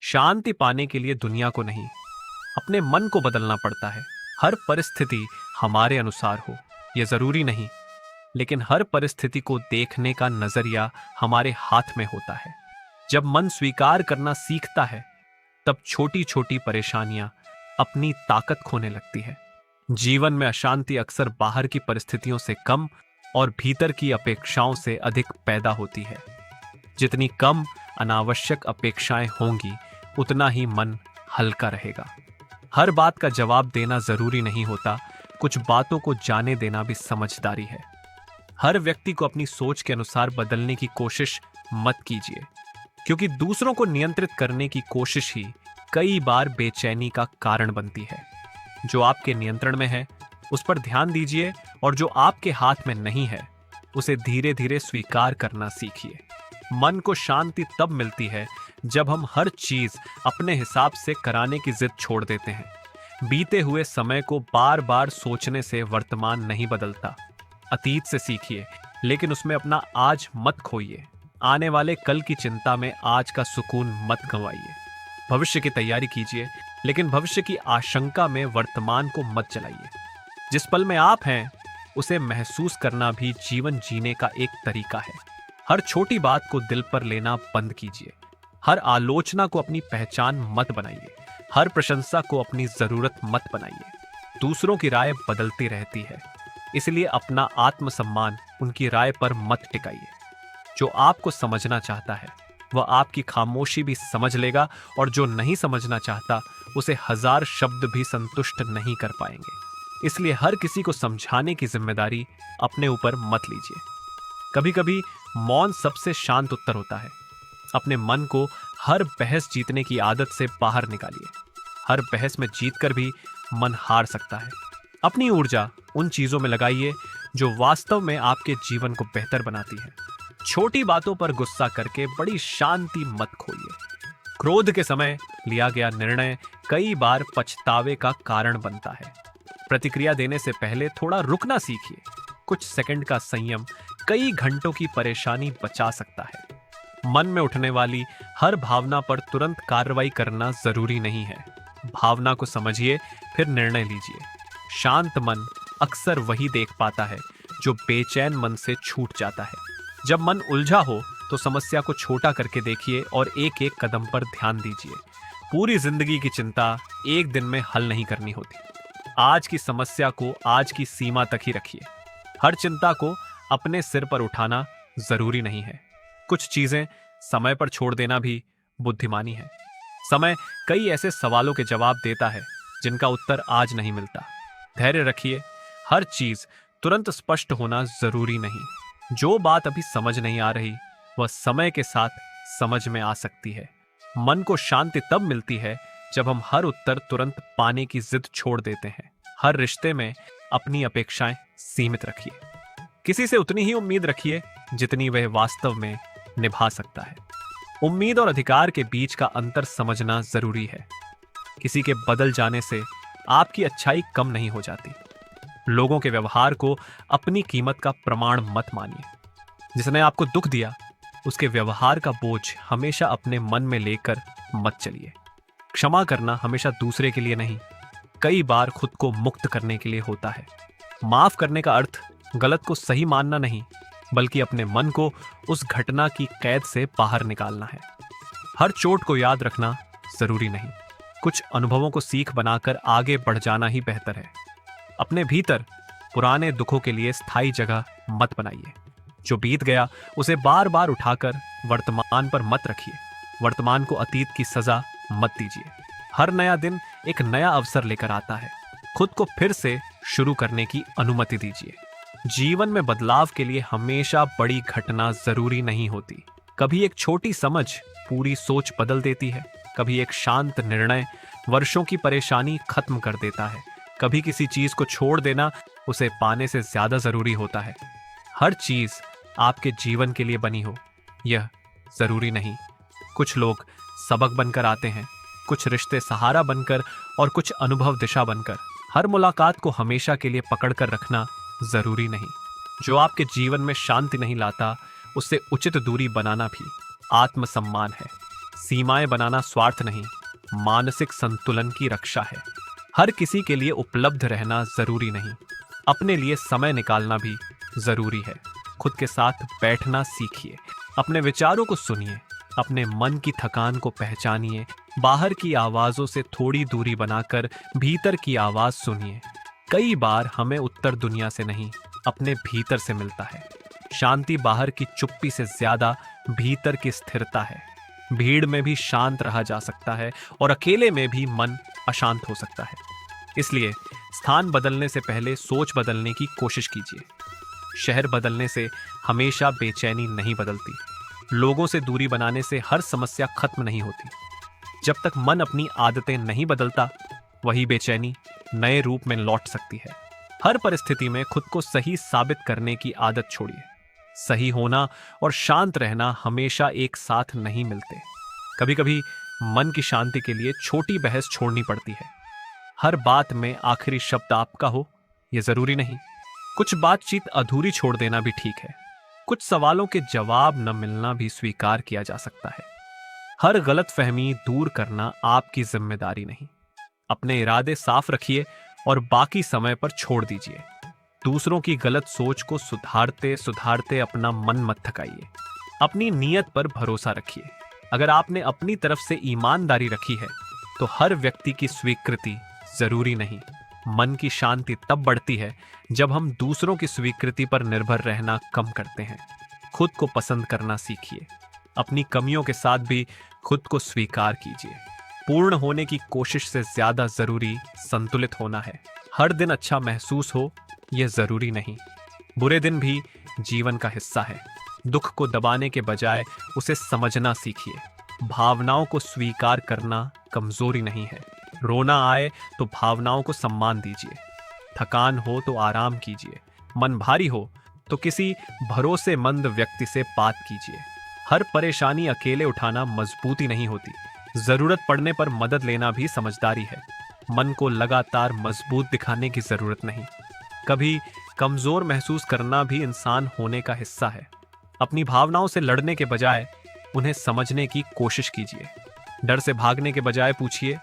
शांति पाने के लिए दुनिया को नहीं, अपने मन को बदलना पड़ता है। हर परिस्थिति हमारे अनुसार हो, यह जरूरी नहीं, लेकिन हर परिस्थिति को देखने का नजरिया हमारे हाथ में होता है। जब मन स्वीकार करना सीखता है, तब छोटी छोटी परेशानियां अपनी ताकत खोने लगती है। जीवन में अशांति अक्सर बाहर की परिस्थितियों से कम और भीतर की अपेक्षाओं से अधिक पैदा होती है। जितनी कम अनावश्यक अपेक्षाएं होंगी, उतना ही मन हल्का रहेगा। हर बात का जवाब देना जरूरी नहीं होता, कुछ बातों को जाने देना भी समझदारी है। हर व्यक्ति को अपनी सोच के अनुसार बदलने की कोशिश मत कीजिए, क्योंकि दूसरों को नियंत्रित करने की कोशिश ही कई बार बेचैनी का कारण बनती है। जो आपके नियंत्रण में है, उस पर ध्यान दीजिए, और जो आपके हाथ में नहीं है, उसे धीरे धीरे स्वीकार करना सीखिए। मन को शांति तब मिलती है जब हम हर चीज अपने हिसाब से कराने की जिद छोड़ देते हैं। बीते हुए समय को बार बार सोचने से वर्तमान नहीं बदलता। अतीत से सीखिए, लेकिन उसमें अपना आज मत खोइए। आने वाले कल की चिंता में आज का सुकून मत गंवाइए। भविष्य की तैयारी कीजिए, लेकिन भविष्य की आशंका में वर्तमान को मत जलाइए। जिस पल में आप हैं, उसे महसूस करना भी जीवन जीने का एक तरीका है। हर छोटी बात को दिल पर लेना बंद कीजिए। हर आलोचना को अपनी पहचान मत बनाइए। हर प्रशंसा को अपनी जरूरत मत बनाइए। दूसरों की राय बदलती रहती है, इसलिए अपना आत्मसम्मान उनकी राय पर मत टिकाइए। जो आपको समझना चाहता है, वह आपकी खामोशी भी समझ लेगा, और जो नहीं समझना चाहता, उसे 1000 शब्द भी संतुष्ट नहीं कर पाएंगे। इसलिए हर किसी को समझाने की जिम्मेदारी अपने ऊपर मत लीजिए। कभी कभी मौन सबसे शांत उत्तर होता है। अपने मन को हर बहस जीतने की आदत से बाहर निकालिए। हर बहस में जीतकर भी मन हार सकता है। अपनी ऊर्जा उन चीजों में लगाइए जो वास्तव में आपके जीवन को बेहतर बनाती है। छोटी बातों पर गुस्सा करके बड़ी शांति मत खोइए। क्रोध के समय लिया गया निर्णय कई बार पछतावे का कारण बनता है। प्रतिक्रिया देने से पहले थोड़ा रुकना सीखिए। कुछ सेकंड का संयम कई घंटों की परेशानी बचा सकता है। मन में उठने वाली हर भावना पर तुरंत कार्रवाई करना जरूरी नहीं है। भावना को समझिए, फिर निर्णय लीजिए। शांत मन अक्सर वही देख पाता है जो बेचैन मन से छूट जाता है। जब मन उलझा हो, तो समस्या को छोटा करके देखिए और एक एक कदम पर ध्यान दीजिए। पूरी जिंदगी की चिंता एक दिन में हल नहीं करनी होती। आज की समस्या को आज की सीमा तक ही रखिए। हर चिंता को अपने सिर पर उठाना जरूरी नहीं है। कुछ चीजें समय पर छोड़ देना भी बुद्धिमानी है। समय कई ऐसे सवालों के जवाब देता है जिनका उत्तर आज नहीं मिलता। धैर्य रखिए। हर चीज तुरंत स्पष्ट होना जरूरी नहीं। जो बात अभी समझ नहीं आ रही, वह समय के साथ समझ में आ सकती है। मन को शांति तब मिलती है जब हम हर उत्तर तुरंत पाने की जिद छोड़ देते हैं। हर रिश्ते में अपनी अपेक्षाएं सीमित रखिए। किसी से उतनी ही उम्मीद रखिए जितनी वह वास्तव में निभा सकता है। उम्मीद और अधिकार के बीच का अंतर समझना जरूरी है। किसी के बदल जाने से आपकी अच्छाई कम नहीं हो जाती। लोगों के व्यवहार को अपनी कीमत का प्रमाण मत मानिए। जिसने आपको दुख दिया, उसके व्यवहार का बोझ हमेशा अपने मन में लेकर मत चलिए। क्षमा करना हमेशा दूसरे के लिए नहीं, कई बार खुद को मुक्त करने के लिए होता है। माफ करने का अर्थ गलत को सही मानना नहीं, बल्कि अपने मन को उस घटना की कैद से बाहर निकालना है। हर चोट को याद रखना जरूरी नहीं, कुछ अनुभवों को सीख बनाकर आगे बढ़ जाना ही बेहतर है। अपने भीतर पुराने दुखों के लिए स्थायी जगह मत बनाइए। जो बीत गया उसे बार बार उठाकर वर्तमान पर मत रखिए। वर्तमान को अतीत की सजा मत दीजिए। हर नया दिन एक नया अवसर लेकर आता है। खुद को फिर से शुरू करने की अनुमति दीजिए। जीवन में बदलाव के लिए हमेशा बड़ी घटना जरूरी नहीं होती। कभी एक छोटी समझ पूरी सोच बदल देती है। कभी एक शांत निर्णय वर्षों की परेशानी खत्म कर देता है। कभी किसी चीज को छोड़ देना उसे पाने से ज्यादा जरूरी होता है। हर चीज आपके जीवन के लिए बनी हो, यह जरूरी नहीं। कुछ लोग सबक बनकर आते हैं, कुछ रिश्ते सहारा बनकर, और कुछ अनुभव दिशा बनकर। हर मुलाकात को हमेशा के लिए पकड़कर रखना जरूरी नहीं। जो आपके जीवन में शांति नहीं लाता, उससे उचित दूरी बनाना भी आत्मसम्मान है। सीमाएं बनाना स्वार्थ नहीं, मानसिक संतुलन की रक्षा है। हर किसी के लिए उपलब्ध रहना जरूरी नहीं, अपने लिए समय निकालना भी जरूरी है। खुद के साथ बैठना सीखिए, अपने विचारों को सुनिए, अपने मन की थकान को पहचानिए, बाहर की आवाजों से थोड़ी दूरी बनाकर भीतर की आवाज सुनिए। कई बार हमें उत्तर दुनिया से नहीं, अपने भीतर से मिलता है। शांति बाहर की चुप्पी से ज्यादा भीतर की स्थिरता है। भीड़ में भी शांत रहा जा सकता है और अकेले में भी मन अशांत हो सकता है। इसलिए स्थान बदलने से पहले सोच बदलने की कोशिश कीजिए। शहर बदलने से हमेशा बेचैनी नहीं बदलती। लोगों से दूरी बनाने से हर समस्या खत्म नहीं होती। जब तक मन अपनी आदतें नहीं बदलता, वही बेचैनी नए रूप में लौट सकती है। हर परिस्थिति में खुद को सही साबित करने की आदत छोड़िए। सही होना और शांत रहना हमेशा एक साथ नहीं मिलते। कभी कभी मन की शांति के लिए छोटी बहस छोड़नी पड़ती है। हर बात में आखिरी शब्द आपका हो, यह जरूरी नहीं। कुछ बातचीत अधूरी छोड़ देना भी ठीक है। कुछ सवालों के जवाब न मिलना भी स्वीकार किया जा सकता है। हर गलतफहमी दूर करना आपकी जिम्मेदारी नहीं। अपने इरादे साफ रखिए और बाकी समय पर छोड़ दीजिए। दूसरों की गलत सोच को सुधारते सुधारते अपना मन मत थकाइए। अपनी नीयत पर भरोसा रखिए। अगर आपने अपनी तरफ से ईमानदारी रखी है तो हर व्यक्ति की स्वीकृति जरूरी नहीं। मन की शांति तब बढ़ती है जब हम दूसरों की स्वीकृति पर निर्भर रहना कम करते हैं। खुद को पसंद करना सीखिए। अपनी कमियों के साथ भी खुद को स्वीकार कीजिए। पूर्ण होने की कोशिश से ज्यादा जरूरी संतुलित होना है। हर दिन अच्छा महसूस हो, यह जरूरी नहीं। बुरे दिन भी जीवन का हिस्सा है। दुख को दबाने के बजाय उसे समझना सीखिए। भावनाओं को स्वीकार करना कमजोरी नहीं है। रोना आए तो भावनाओं को सम्मान दीजिए। थकान हो तो आराम कीजिए। मन भारी हो तो किसी भरोसेमंद व्यक्ति से बात कीजिए। हर परेशानी अकेले उठाना मजबूती नहीं होती। जरूरत पड़ने पर मदद लेना भी समझदारी है। मन को लगातार मजबूत दिखाने की जरूरत नहीं। कभी कमजोर महसूस करना भी इंसान होने का हिस्सा है। अपनी भावनाओं से लड़ने के बजाय उन्हें समझने की कोशिश कीजिए। डर से भागने के बजाय पूछिए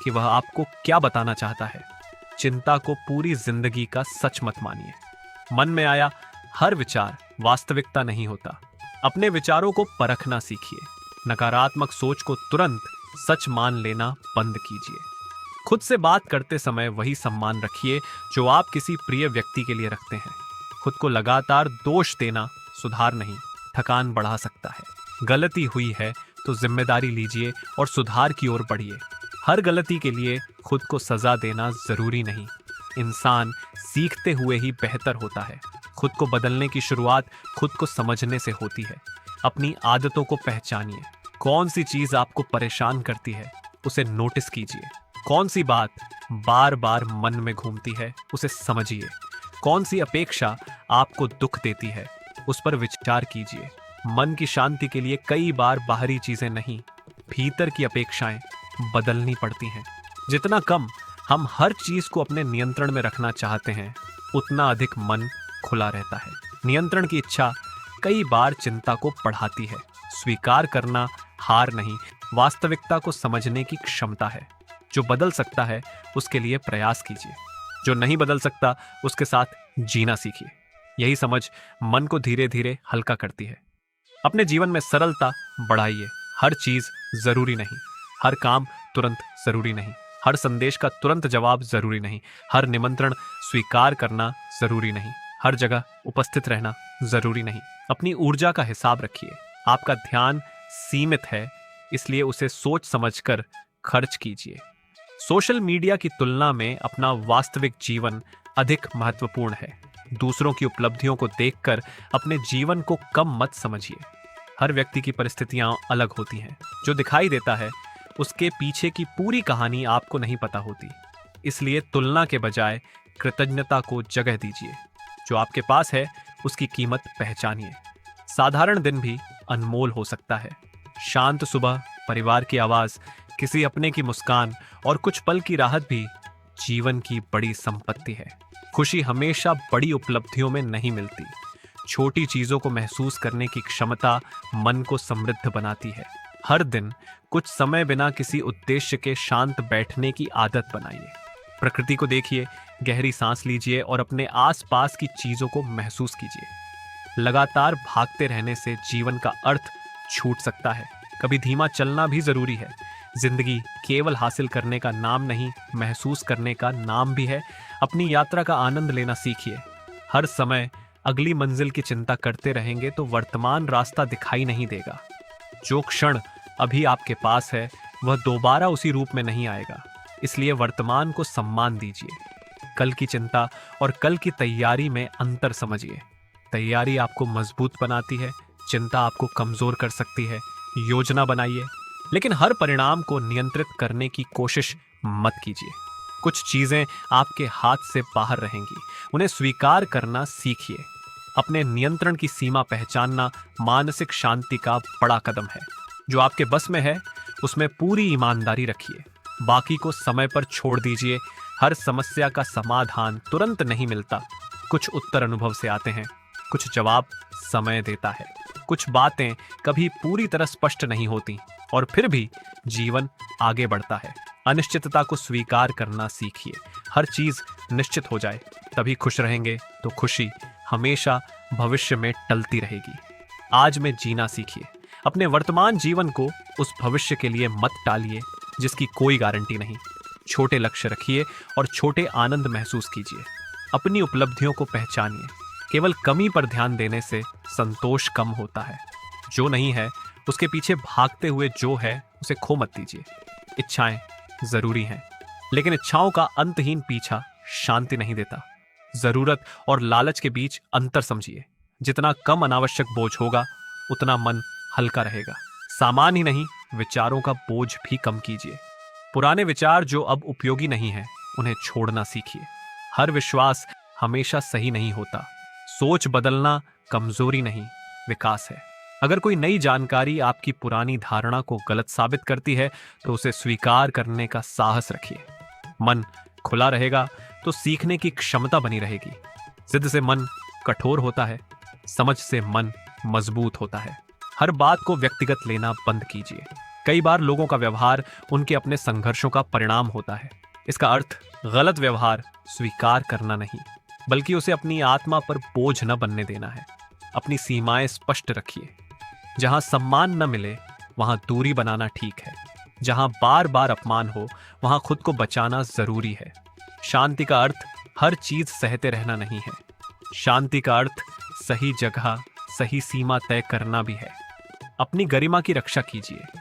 कि वह आपको क्या बताना चाहता है। चिंता को पूरी जिंदगी का सच मत मानिए। मन में आया हर विचार वास्तविकता नहीं होता। अपने विचारों को परखना सीखिए। नकारात्मक सोच को तुरंत सच मान लेना बंद कीजिए। खुद से बात करते समय वही सम्मान रखिए जो आप किसी प्रिय व्यक्ति के लिए रखते हैं। खुद को लगातार दोष देना सुधार नहीं, थकान बढ़ा सकता है। गलती हुई है तो जिम्मेदारी लीजिए और सुधार की ओर बढ़िए। हर गलती के लिए खुद को सजा देना जरूरी नहीं। इंसान सीखते हुए ही बेहतर होता है। खुद को बदलने की शुरुआत खुद को समझने से होती है। अपनी आदतों को पहचानिए। कौन सी चीज आपको परेशान करती है, उसे नोटिस कीजिए। कौन सी बात बार बार मन में घूमती है, उसे समझिए। कौन सी अपेक्षा आपको दुख देती है, उस पर विचार कीजिए। मन की शांति के लिए कई बार बाहरी चीजें नहीं, भीतर की अपेक्षाएं बदलनी पड़ती हैं। जितना कम हम हर चीज को अपने नियंत्रण में रखना चाहते हैं, उतना अधिक मन खुला रहता है। नियंत्रण की इच्छा कई बार चिंता को बढ़ाती है। स्वीकार करना हार नहीं, वास्तविकता को समझने की क्षमता है। जो बदल सकता है उसके लिए प्रयास कीजिए। जो नहीं बदल सकता उसके साथ जीना सीखिए। यही समझ मन को धीरे धीरे हल्का करती है। अपने जीवन में सरलता बढ़ाइए। हर चीज जरूरी नहीं। हर काम तुरंत जरूरी नहीं। हर संदेश का तुरंत जवाब जरूरी नहीं। हर निमंत्रण स्वीकार करना जरूरी नहीं। हर जगह उपस्थित रहना जरूरी नहीं। अपनी ऊर्जा का हिसाब रखिए। आपका ध्यान सीमित है, इसलिए उसे सोच समझकर खर्च कीजिए। सोशल मीडिया की तुलना में अपना वास्तविक जीवन अधिक महत्वपूर्ण है। दूसरों की उपलब्धियों को देखकर अपने जीवन को कम मत समझिए। हर व्यक्ति की परिस्थितियां अलग होती हैं। जो दिखाई देता है उसके पीछे की पूरी कहानी आपको नहीं पता होती। इसलिए तुलना के बजाय कृतज्ञता को जगह दीजिए। जो आपके पास है उसकी कीमत पहचानिए। साधारण दिन भी अनमोल हो सकता है। शांत सुबह, परिवार की आवाज, किसी अपने की मुस्कान और कुछ पल की राहत भी जीवन की बड़ी संपत्ति है। खुशी हमेशा बड़ी उपलब्धियों में नहीं मिलती। छोटी चीजों को महसूस करने की क्षमता मन को समृद्ध बनाती है। हर दिन कुछ समय बिना किसी उद्देश्य के शांत बैठने की आदत बनाइए। प्रकृति को देखिए, गहरी सांस लीजिए और अपने आसपास की चीजों को महसूस कीजिए। लगातार भागते रहने से जीवन का अर्थ छूट सकता है। कभी धीमा चलना भी जरूरी है। जिंदगी केवल हासिल करने का नाम नहीं, महसूस करने का नाम भी है। अपनी यात्रा का आनंद लेना सीखिए। हर समय अगली मंजिल की चिंता करते रहेंगे तो वर्तमान रास्ता दिखाई नहीं देगा। जो क्षण अभी आपके पास है वह दोबारा उसी रूप में नहीं आएगा। इसलिए वर्तमान को सम्मान दीजिए। कल की चिंता और कल की तैयारी में अंतर समझिए। तैयारी आपको मजबूत बनाती है, चिंता आपको कमजोर कर सकती है। योजना बनाइए, लेकिन हर परिणाम को नियंत्रित करने की कोशिश मत कीजिए। कुछ चीजें आपके हाथ से बाहर रहेंगी, उन्हें स्वीकार करना सीखिए। अपने नियंत्रण की सीमा पहचानना मानसिक शांति का बड़ा कदम है। जो आपके बस में है उसमें पूरी ईमानदारी रखिए। बाकी को समय पर छोड़ दीजिए। हर समस्या का समाधान तुरंत नहीं मिलता। कुछ उत्तर अनुभव से आते हैं, कुछ जवाब समय देता है। कुछ बातें कभी पूरी तरह स्पष्ट नहीं होती और फिर भी जीवन आगे बढ़ता है। अनिश्चितता को स्वीकार करना सीखिए। हर चीज निश्चित हो जाए तभी खुश रहेंगे तो खुशी हमेशा भविष्य में टलती रहेगी। आज में जीना सीखिए। अपने वर्तमान जीवन को उस भविष्य के लिए मत टालिए जिसकी कोई गारंटी नहीं। छोटे लक्ष्य रखिए और छोटे आनंद महसूस कीजिए। अपनी उपलब्धियों को पहचानिए। केवल कमी पर ध्यान देने से संतोष कम होता है। जो नहीं है उसके पीछे भागते हुए जो है उसे खो मत दीजिए। इच्छाएं जरूरी हैं, लेकिन इच्छाओं का अंतहीन पीछा शांति नहीं देता। जरूरत और लालच के बीच अंतर समझिए। जितना कम अनावश्यक बोझ होगा उतना मन हल्का रहेगा। सामान ही नहीं, विचारों का बोझ भी कम कीजिए। पुराने विचार जो अब उपयोगी नहीं है उन्हें छोड़ना सीखिए। हर विश्वास हमेशा सही नहीं होता। सोच बदलना कमजोरी नहीं, विकास है। अगर कोई नई जानकारी आपकी पुरानी धारणा को गलत साबित करती है तो उसे स्वीकार करने का साहस रखिए। मन खुला रहेगा तो सीखने की क्षमता बनी रहेगी। जिद से मन कठोर होता है, समझ से मन मजबूत होता है। हर बात को व्यक्तिगत लेना बंद कीजिए। कई बार लोगों का व्यवहार उनके अपने संघर्षों का परिणाम होता है। इसका अर्थ गलत व्यवहार स्वीकार करना नहीं, बल्कि उसे अपनी आत्मा पर बोझ न बनने देना है। अपनी सीमाएं स्पष्ट रखिए। जहां सम्मान न मिले वहां दूरी बनाना ठीक है। जहां बार बार अपमान हो वहां खुद को बचाना जरूरी है। शांति का अर्थ हर चीज सहते रहना नहीं है। शांति का अर्थ सही जगह सही सीमा तय करना भी है। अपनी गरिमा की रक्षा कीजिए।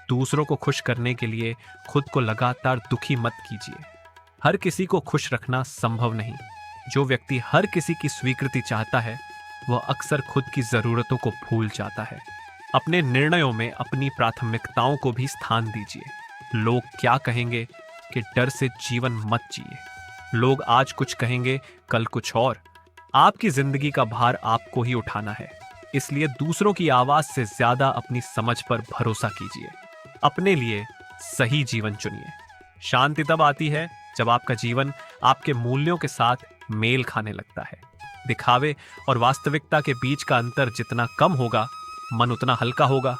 दूसरों को खुश करने के लिए खुद को लगातार दुखी मत कीजिए। हर किसी को खुश रखना संभव नहीं। जो व्यक्ति हर किसी की स्वीकृति चाहता है वह अक्सर खुद की जरूरतों को भूल जाता है। अपने निर्णयों में अपनी प्राथमिकताओं को भी स्थान दीजिए। लोग क्या कहेंगे कि डर से जीवन मत जिए। लोग आज कुछ कहेंगे, कल कुछ और। आपकी जिंदगी का भार आपको ही उठाना है, इसलिए दूसरों की आवाज से ज्यादा अपनी समझ पर भरोसा कीजिए। अपने लिए सही जीवन चुनिए। शांति तब आती है जब आपका जीवन आपके मूल्यों के साथ मेल खाने लगता है। दिखावे और वास्तविकता के बीच का अंतर जितना कम होगा, मन उतना हल्का होगा।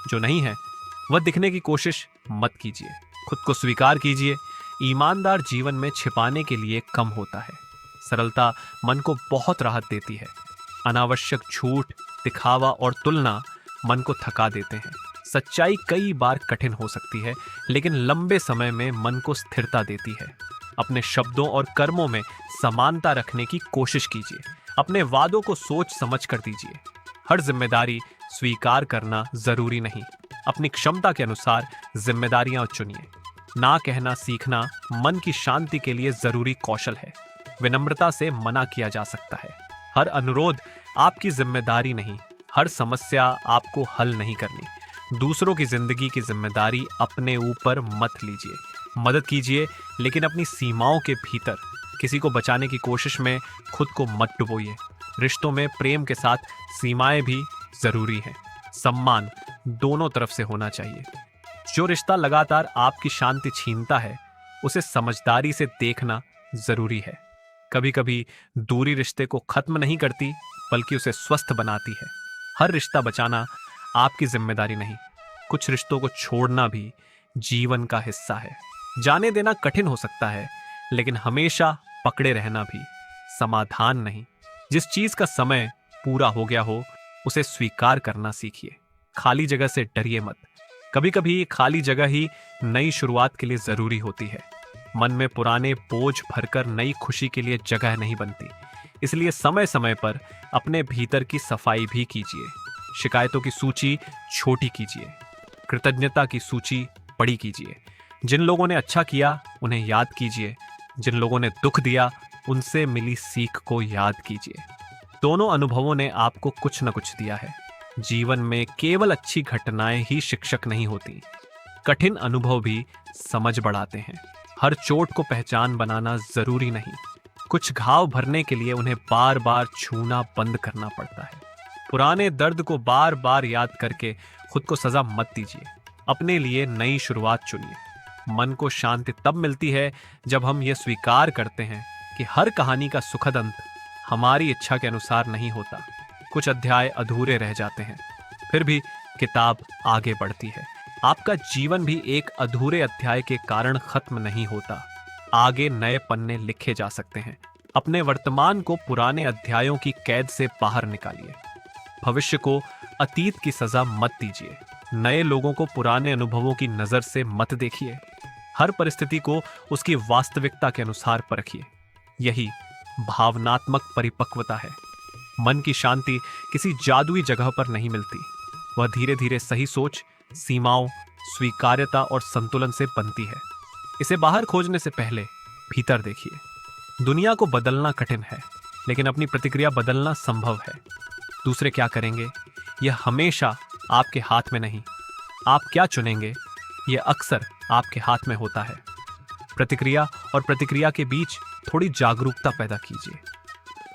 जो नहीं है वह दिखने की कोशिश मत कीजिए। खुद को स्वीकार कीजिए। ईमानदार जीवन में छिपाने के लिए कम होता है। सरलता मन को बहुत राहत देती है। अनावश्यक झूठ, दिखावा और तुलना मन को थका देते हैं। सच्चाई कई बार कठिन हो सकती है, लेकिन लंबे समय में मन को स्थिरता देती है। अपने शब्दों और कर्मों में समानता रखने की कोशिश कीजिए। अपने वादों को सोच समझ कर दीजिए। हर जिम्मेदारी स्वीकार करना जरूरी नहीं। अपनी क्षमता के अनुसार जिम्मेदारियां चुनिए। ना कहना सीखना मन की शांति के लिए जरूरी कौशल है। विनम्रता से मना किया जा सकता है। हर अनुरोध आपकी जिम्मेदारी नहीं। हर समस्या आपको हल नहीं करनी। दूसरों की जिंदगी की जिम्मेदारी अपने ऊपर मत लीजिए। मदद कीजिए, लेकिन अपनी सीमाओं के भीतर। किसी को बचाने की कोशिश में खुद को मत डुबोइए। रिश्तों में प्रेम के साथ सीमाएं भी जरूरी हैं। सम्मान दोनों तरफ से होना चाहिए। जो रिश्ता लगातार आपकी शांति छीनता है उसे समझदारी से देखना जरूरी है। कभी कभी दूरी रिश्ते को खत्म नहीं करती, बल्कि उसे स्वस्थ बनाती है। हर रिश्ता बचाना आपकी जिम्मेदारी नहीं, कुछ रिश्तों को छोड़ना भी जीवन का हिस्सा है। जाने देना कठिन हो सकता है, लेकिन हमेशा पकड़े रहना भी समाधान नहीं। जिस चीज का समय पूरा हो गया हो, उसे स्वीकार करना सीखिए। खाली जगह से डरिए मत। कभी कभी खाली जगह ही नई शुरुआत के लिए जरूरी होती है। मन में पुराने बोझ भरकर नई खुशी के लिए जगह नहीं बनती। इसलिए समय समय पर अपने भीतर की सफाई भी कीजिए। शिकायतों की सूची छोटी कीजिए, कृतज्ञता की सूची बड़ी कीजिए। जिन लोगों ने अच्छा किया उन्हें याद कीजिए, जिन लोगों ने दुख दिया उनसे मिली सीख को याद कीजिए। दोनों अनुभवों ने आपको कुछ न कुछ दिया है। जीवन में केवल अच्छी घटनाएं ही शिक्षक नहीं होती, कठिन अनुभव भी समझ बढ़ाते हैं। हर चोट को पहचान बनाना जरूरी नहीं, कुछ घाव भरने के लिए उन्हें बार बार छूना बंद करना पड़ता है। पुराने दर्द को बार बार याद करके खुद को सजा मत दीजिए। अपने लिए नई शुरुआत चुनिए। मन को शांति तब मिलती है जब हम ये स्वीकार करते हैं कि हर कहानी का सुखद अंत हमारी इच्छा के अनुसार नहीं होता। कुछ अध्याय अधूरे रह जाते हैं, फिर भी किताब आगे बढ़ती है। आपका जीवन भी एक अधूरे अध्याय के कारण खत्म नहीं होता। आगे नए पन्ने लिखे जा सकते हैं। अपने वर्तमान को पुराने अध्यायों की कैद से बाहर निकालिए। भविष्य को अतीत की सजा मत दीजिए। नए लोगों को पुराने अनुभवों की नजर से मत देखिए। हर परिस्थिति को उसकी वास्तविकता के अनुसार परखिए। यही भावनात्मक परिपक्वता है। मन की शांति किसी जादुई जगह पर नहीं मिलती। वह धीरे धीरे सही सोच, सीमाओं, स्वीकार्यता और संतुलन से बनती है। इसे बाहर खोजने से पहले भीतर देखिए। दुनिया को बदलना कठिन है, लेकिन अपनी प्रतिक्रिया बदलना संभव है। दूसरे क्या करेंगे, यह हमेशा आपके हाथ में नहीं। आप क्या चुनेंगे, यह अक्सर आपके हाथ में होता है। प्रतिक्रिया और प्रतिक्रिया के बीच थोड़ी जागरूकता पैदा कीजिए।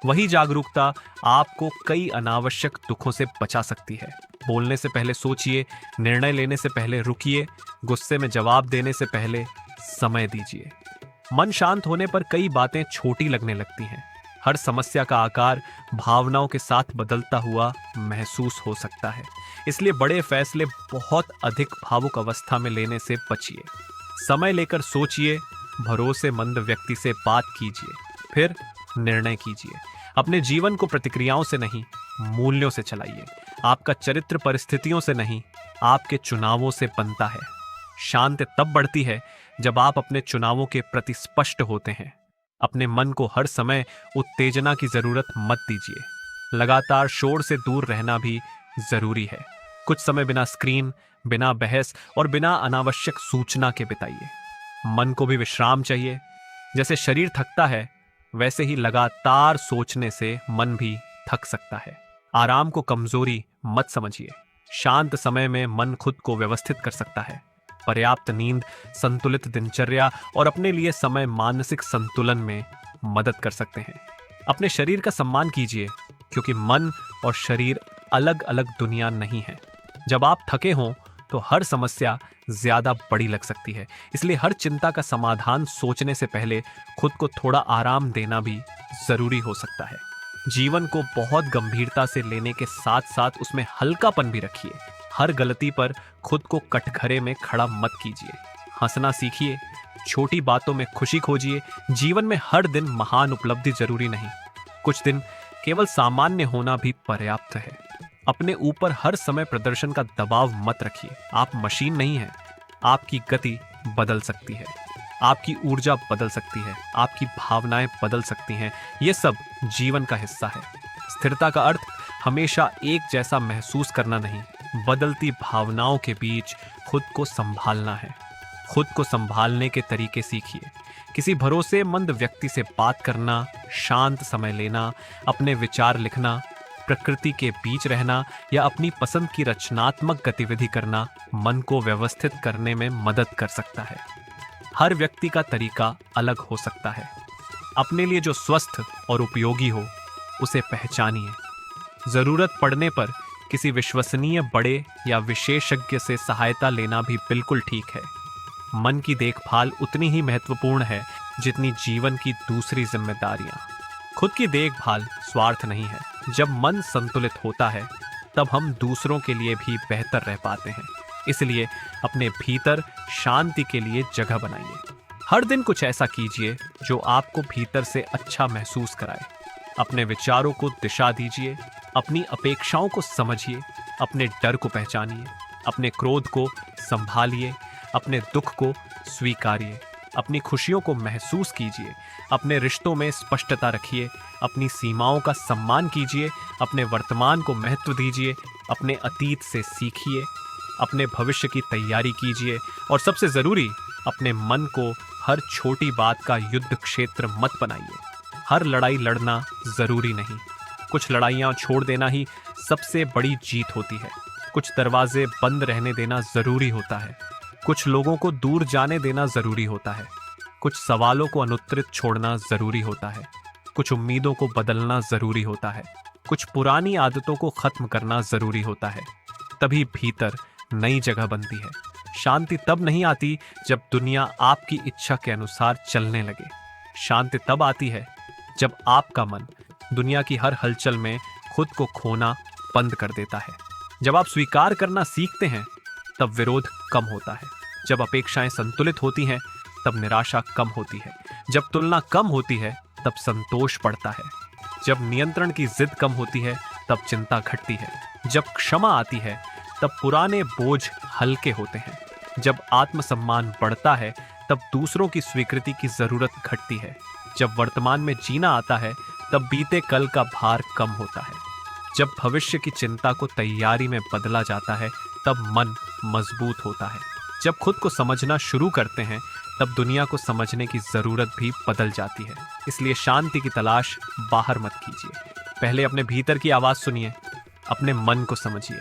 वही जागरूकता आपको कई अनावश्यक दुखों से बचा सकती है। बोलने से पहले सोचिए, निर्णय लेने से पहले रुकिए, गुस्से में जवाब देने से पहले समय दीजिए। मन शांत होने पर कई बातें छोटी लगने लगती हैं। हर समस्या का आकार भावनाओं के साथ बदलता हुआ महसूस हो सकता है। इसलिए बड़े फैसले बहुत अधिक भावुक अवस्था में लेने से बचिए। समय लेकर सोचिए, भरोसेमंद व्यक्ति से बात कीजिए, फिर निर्णय कीजिए। अपने जीवन को प्रतिक्रियाओं से नहीं, मूल्यों से चलाइए। आपका चरित्र परिस्थितियों से नहीं, आपके चुनावों से बनता है। शांति तब बढ़ती है जब आप अपने चुनावों के प्रति स्पष्ट होते हैं। अपने मन को हर समय उत्तेजना की जरूरत मत दीजिए। लगातार शोर से दूर रहना भी जरूरी है। कुछ समय बिना स्क्रीन, बिना बहस और बिना अनावश्यक सूचना के बिताइए। मन को भी विश्राम चाहिए। जैसे शरीर थकता है, वैसे ही लगातार सोचने से मन भी थक सकता है। आराम को कमजोरी मत समझिए। शांत समय में मन खुद को व्यवस्थित कर सकता है। पर्याप्त नींद, संतुलित दिनचर्या और अपने लिए समय मानसिक संतुलन में मदद कर सकते हैं। अपने शरीर का सम्मान कीजिए, क्योंकि मन और शरीर अलग अलग दुनिया नहीं है। जब आप थके हों तो हर समस्या ज्यादा बड़ी लग सकती है। इसलिए हर चिंता का समाधान सोचने से पहले खुद को थोड़ा आराम देना भी जरूरी हो सकता है। जीवन को बहुत गंभीरता से लेने के साथ साथ उसमें हल्कापन भी रखिए। हर गलती पर खुद को कटघरे में खड़ा मत कीजिए। हंसना सीखिए, छोटी बातों में खुशी खोजिए। जीवन में हर दिन महान उपलब्धि जरूरी नहीं, कुछ दिन केवल सामान्य होना भी पर्याप्त है। अपने ऊपर हर समय प्रदर्शन का दबाव मत रखिए। आप मशीन नहीं हैं। आपकी गति बदल सकती है, आपकी ऊर्जा बदल सकती है, आपकी भावनाएं बदल सकती हैं। ये सब जीवन का हिस्सा है। स्थिरता का अर्थ हमेशा एक जैसा महसूस करना नहीं, बदलती भावनाओं के बीच खुद को संभालना है। खुद को संभालने के तरीके सीखिए। किसी भरोसेमंद व्यक्ति से बात करना, शांत समय लेना, अपने विचार लिखना, प्रकृति के बीच रहना या अपनी पसंद की रचनात्मक गतिविधि करना मन को व्यवस्थित करने में मदद कर सकता है। हर व्यक्ति का तरीका अलग हो सकता है। अपने लिए जो स्वस्थ और उपयोगी हो उसे पहचानिए। जरूरत पड़ने पर किसी विश्वसनीय बड़े या विशेषज्ञ से सहायता लेना भी बिल्कुल ठीक है। मन की देखभाल उतनी ही महत्वपूर्ण है जितनी जीवन की दूसरी जिम्मेदारियां। खुद की देखभाल स्वार्थ नहीं है। जब मन संतुलित होता है तब हम दूसरों के लिए भी बेहतर रह पाते हैं। इसलिए अपने भीतर शांति के लिए जगह बनाइए। हर दिन कुछ ऐसा कीजिए जो आपको भीतर से अच्छा महसूस कराए। अपने विचारों को दिशा दीजिए, अपनी अपेक्षाओं को समझिए, अपने डर को पहचानिए, अपने क्रोध को संभालिए, अपने दुख को स्वीकारिए, अपनी खुशियों को महसूस कीजिए, अपने रिश्तों में स्पष्टता रखिए, अपनी सीमाओं का सम्मान कीजिए, अपने वर्तमान को महत्व दीजिए, अपने अतीत से सीखिए, अपने भविष्य की तैयारी कीजिए और सबसे जरूरी, अपने मन को हर छोटी बात का युद्ध क्षेत्र मत बनाइए। हर लड़ाई लड़ना जरूरी नहीं, कुछ लड़ाइयाँ छोड़ देना ही सबसे बड़ी जीत होती है। कुछ दरवाजे बंद रहने देना जरूरी होता है, कुछ लोगों को दूर जाने देना जरूरी होता है, कुछ सवालों को अनुत्तरित छोड़ना जरूरी होता है, कुछ उम्मीदों को बदलना जरूरी होता है, कुछ पुरानी आदतों को खत्म करना जरूरी होता है। तभी भीतर नई जगह बनती है। शांति तब नहीं आती जब दुनिया आपकी इच्छा के अनुसार चलने लगे। शांति तब आती है जब आपका मन दुनिया की हर हलचल में खुद को खोना बंद कर देता है। जब आप स्वीकार करना सीखते हैं तब विरोध कम होता है। जब अपेक्षाएं संतुलित होती हैं तब निराशा कम होती है। जब तुलना कम होती है तब संतोष बढ़ता है। जब नियंत्रण की जिद कम होती है तब चिंता घटती है। जब क्षमा आती है तब पुराने बोझ हल्के होते हैं। जब आत्मसम्मान बढ़ता है तब दूसरों की स्वीकृति की जरूरत घटती है। जब वर्तमान में जीना आता है तब बीते कल का भार कम होता है। जब भविष्य की चिंता को तैयारी में बदला जाता है तब मन मजबूत होता है। जब खुद को समझना शुरू करते हैं तब दुनिया को समझने की जरूरत भी बदल जाती है। इसलिए शांति की तलाश बाहर मत कीजिए, पहले अपने भीतर की आवाज सुनिए, अपने मन को समझिए,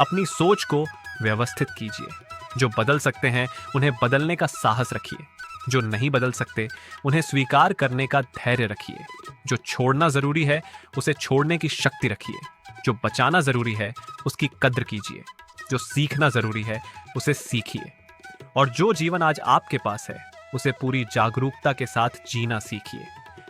अपनी सोच को व्यवस्थित कीजिए। जो बदल सकते हैं उन्हें बदलने का साहस रखिए, जो नहीं बदल सकते उन्हें स्वीकार करने का धैर्य रखिए। जो छोड़ना जरूरी है उसे छोड़ने की शक्ति रखिए। जो बचाना जरूरी है उसकी कद्र कीजिए। जो सीखना जरूरी है उसे सीखिए। और जो जीवन आज आपके पास है उसे पूरी जागरूकता के साथ जीना सीखिए,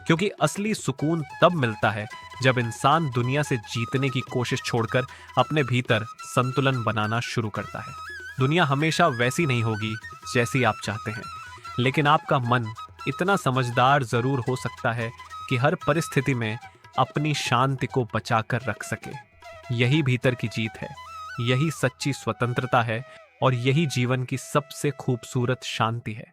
क्योंकि असली सुकून तब मिलता है जब इंसान दुनिया से जीतने की कोशिश छोड़कर अपने भीतर संतुलन बनाना शुरू करता है। दुनिया हमेशा वैसी नहीं होगी जैसी आप चाहते हैं, लेकिन आपका मन इतना समझदार जरूर हो सकता है कि हर परिस्थिति में अपनी शांति को बचाकर रख सके। यही भीतर की जीत है, यही सच्ची स्वतंत्रता है और यही जीवन की सबसे खूबसूरत शांति है।